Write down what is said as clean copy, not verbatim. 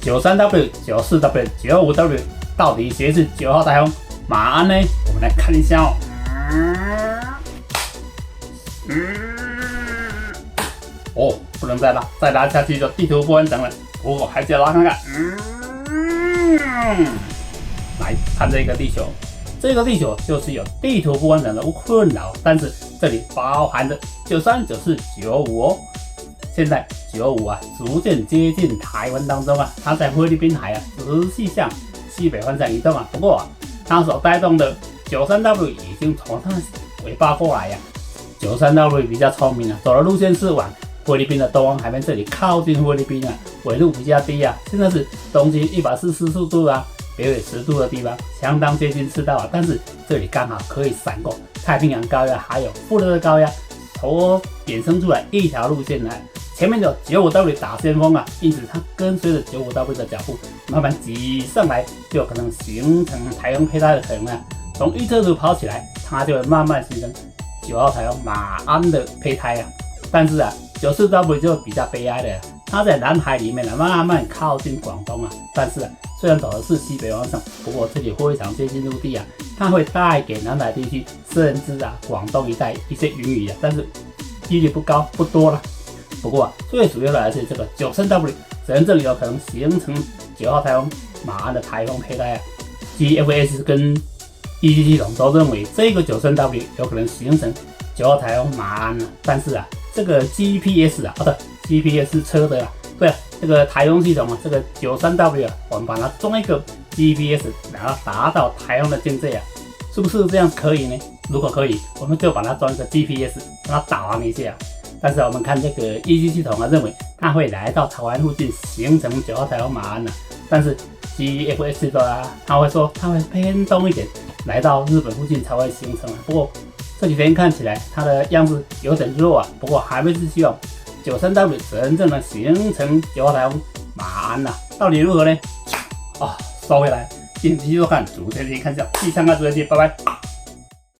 93W、94W、95W 到底谁是9号台风马鞍呢？我们来看一下哦。不能再拉下去就地图不完整了。不过还是要拉看看。来看这个地球，这个地球就是有地图不完整的困扰，但是这里包含着93、94、95哦。现在95啊，逐渐接近台湾当中啊，它在菲律宾海啊，持续向西北方向移动啊。不过它所带动的93W 已经从它的尾巴过来呀。93W 比较聪明啊，走的路线是往菲律宾的东方海面这里靠近菲律宾啊，纬度比较低啊。现在是东经144度啊，北纬10度的地方，相当接近赤道啊。但是这里刚好可以闪过太平洋高压，还有副热高压，所衍生出来一条路线来。前面有95W 打先锋啊，因此它跟随着95W 的脚步慢慢挤上来，就有可能形成台风胚胎的可能啊。从预测图跑起来，它就会慢慢形成9号台风马鞍的胚胎啊。但是啊，94W 就比较悲哀的，它在南海里面啊，慢慢靠近广东啊。但是啊，虽然走的是西北方向，不过这里非常接近陆地啊，它会带给南海地区甚至啊广东一带一些云雨啊，但是几率不高不多了。不过最主要的还是这个93W 真正有可能形成9号台风马鞍的台风胚胎啊。GFS 跟 EG 系统都认为这个93W 有可能形成9号台风马鞍啊。但是啊，这个 GPS 啊，GPS 车的啊，对啊，这个台风系统啊，这个93W 啊，我们把它装一个 GPS， 然后达到台风的境界啊，是不是这样可以呢？如果可以，我们就把它装一个 GPS， 让它导航一下。但是我们看这个 EG 系统啊，认为它会来到台湾附近形成9号台风马鞍啊。但是 GFS 的啊，他会说它会偏东一点，来到日本附近才会形成啊。不过这几天看起来它的样子有点弱啊。不过还是希望93W 真正的形成9号台风马鞍啊，到底如何呢？收回来，点击收看主天气看笑，第3个主天气，拜拜。